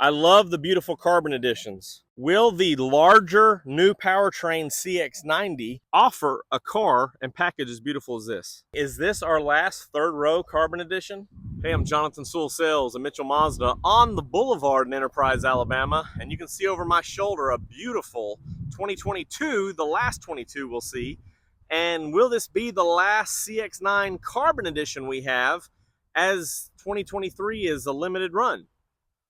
I love the beautiful carbon editions. Will the larger new powertrain CX-90 offer a car and package as beautiful as this? Is this our last third row carbon edition? Hey, I'm Jonathan Sewell Sales at Mitchell Mazda on the Boulevard in Enterprise, Alabama. And you can see over my shoulder a beautiful 2022, the last 22 we'll see. And will this be the last CX-9 carbon edition we have, as 2023 is a limited run?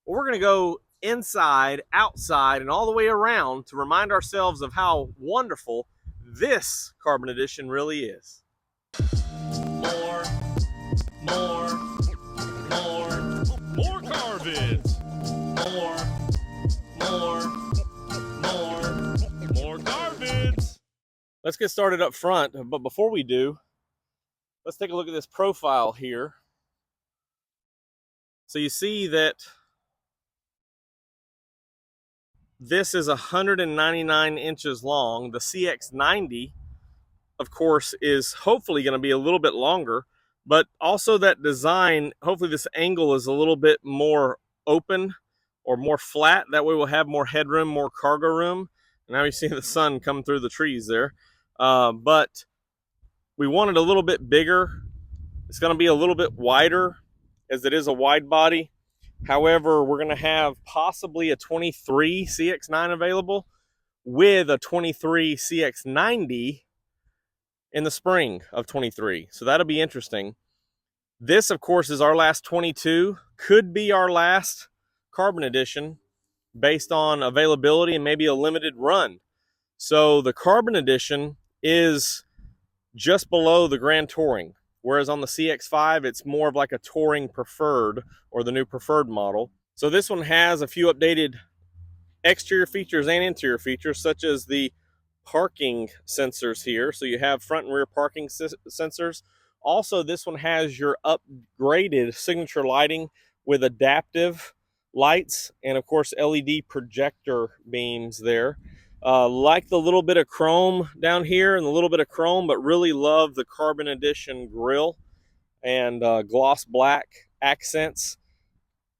Well, we're going to go inside, outside, and all the way around to remind ourselves of how wonderful this carbon edition really is. More carbons. More carbons. Let's get started up front, but before we do, let's take a look at this profile here. So you see that this is 199 inches long. The CX-90, of course, is hopefully going to be a little bit longer, but also that design, hopefully this angle is a little bit more open or more flat. That way we'll have more headroom, more cargo room. And now you see the sun come through the trees there. But we want it a little bit bigger. It's going to be a little bit wider, as it is a wide body. However, we're going to have possibly a 23 CX-9 available with a 23 CX-90 in the spring of 23. So that'll be interesting. This, of course, is our last 22. Could be our last carbon edition based on availability and maybe a limited run. So the carbon edition is just below the Grand Touring. Whereas on the CX-5, it's more of like a Touring Preferred, or the new Preferred model. So this one has a few updated exterior features and interior features, such as the parking sensors here. So you have front and rear parking sensors. Also, this one has your upgraded signature lighting with adaptive lights and, of course, LED projector beams there. Like the little bit of chrome down here and the little bit of chrome, but really love the carbon edition grille and gloss black accents.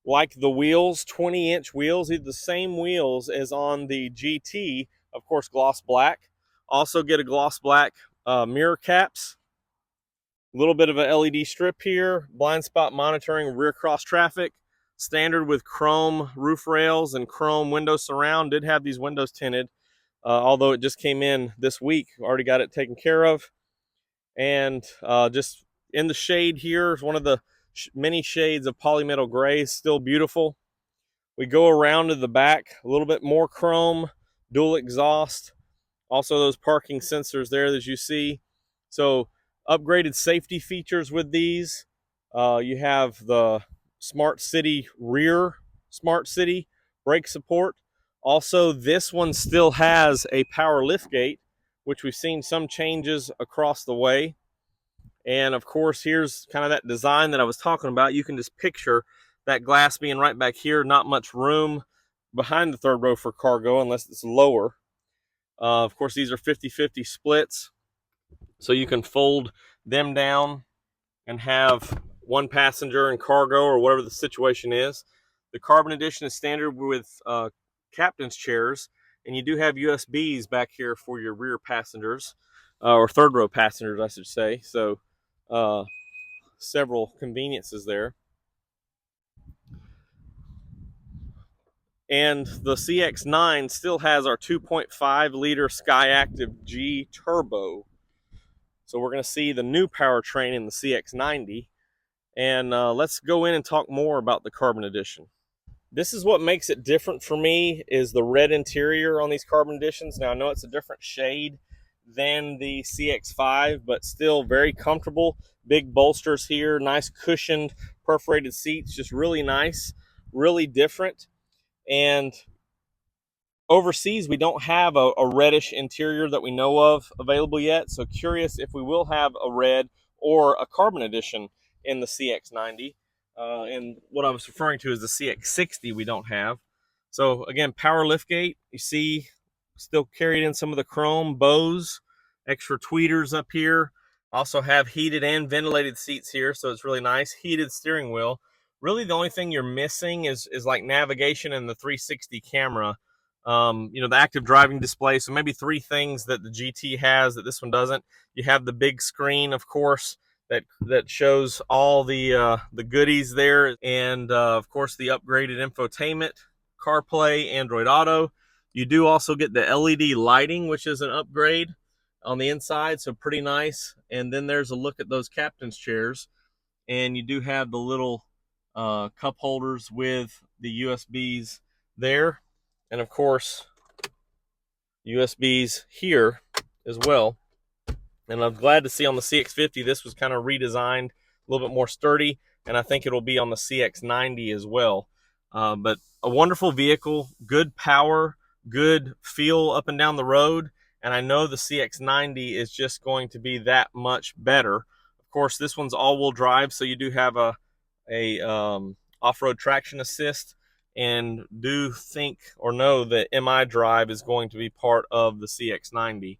Like the wheels, 20-inch wheels, these are the same wheels as on the GT, of course, gloss black. Also get a gloss black mirror caps. A little bit of a LED strip here, blind spot monitoring, rear cross traffic. Standard with chrome roof rails and chrome window surround. Did have these windows tinted. Although it just came in this week, already got it taken care of. And just in the shade here is one of the many shades of Polymetal Gray, still beautiful. We go around to the back, a little bit more chrome, dual exhaust. Also those parking sensors there as you see. So upgraded safety features with these. You have the Smart City rear, Smart City brake support. Also, this one still has a power liftgate, which we've seen some changes across the way. And of course, here's kind of that design that I was talking about. You can just picture that glass being right back here. Not much room behind the third row for cargo unless it's lower. Of course, these are 50-50 splits. So you can fold them down and have one passenger and cargo or whatever the situation is. The carbon edition is standard with captain's chairs, and you do have USBs back here for your rear passengers, or third row passengers, I should say. So several conveniences there. And the CX-9 still has our 2.5 liter Skyactiv G turbo. So we're going to see the new powertrain in the CX-90. And let's go in and talk more about the carbon edition. This is what makes it different for me, is the red interior on these carbon editions. Now I know it's a different shade than the CX-5, but still very comfortable. Big bolsters here, nice cushioned perforated seats, just really nice, really different. And overseas, we don't have a reddish interior that we know of available yet. So curious if we will have a red or a carbon edition in the CX-90. And what I was referring to is the CX-60 we don't have. So again, power liftgate, you see still carried in some of the chrome bows, extra tweeters up here. Also have heated and ventilated seats here, so it's really nice. Heated steering wheel. Really, the only thing you're missing is like navigation and the 360 camera. You know, the active driving display. So maybe three things that the GT has that this one doesn't. You have the big screen, of course, that shows all the goodies there, and of course the upgraded infotainment, CarPlay, Android Auto. You do also get the LED lighting, which is an upgrade on the inside, so pretty nice. And then there's a look at those captain's chairs, and you do have the little cup holders with the USBs there, and of course USBs here as well. And I'm glad to see on the CX-50 this was kind of redesigned, a little bit more sturdy, and I think it'll be on the CX-90 as well. But a wonderful vehicle, good power, good feel up and down the road, and I know the CX-90 is just going to be that much better. Of course, this one's all-wheel drive, so you do have a off-road traction assist, and do think or know that MI drive is going to be part of the CX-90.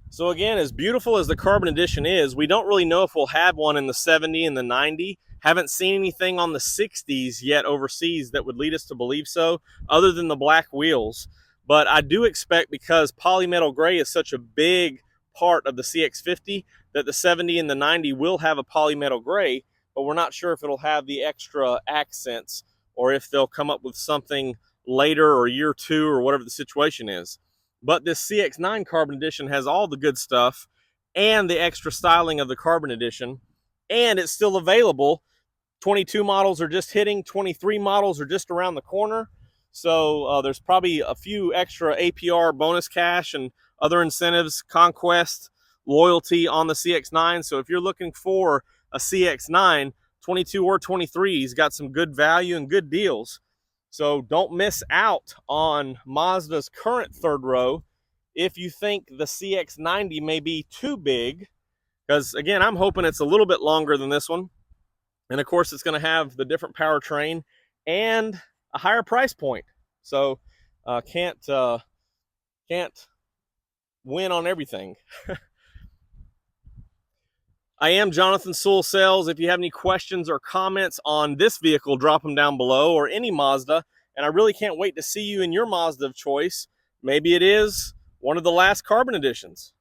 So again, as beautiful as the Carbon Edition is, we don't really know if we'll have one in the 70 and the 90. Haven't seen anything on the 60s yet overseas that would lead us to believe so, other than the black wheels. But I do expect, because Polymetal Gray is such a big part of the CX-50, that the 70 and the 90 will have a Polymetal Gray, but we're not sure if it'll have the extra accents or if they'll come up with something later or year two or whatever the situation is. But this CX-9 Carbon Edition has all the good stuff and the extra styling of the Carbon Edition, and it's still available. 22 models are just hitting, 23 models are just around the corner. So there's probably a few extra APR bonus cash and other incentives, conquest, loyalty on the CX-9. So if you're looking for a CX-9, 22 or 23, he's got some good value and good deals. So don't miss out on Mazda's current third row if you think the CX-90 may be too big, because again, I'm hoping it's a little bit longer than this one. And of course, it's going to have the different powertrain and a higher price point. So can't win on everything. I am Jonathan Sewell Sales. If you have any questions or comments on this vehicle, drop them down below, or any Mazda. And I really can't wait to see you in your Mazda of choice. Maybe it is one of the last Carbon Editions.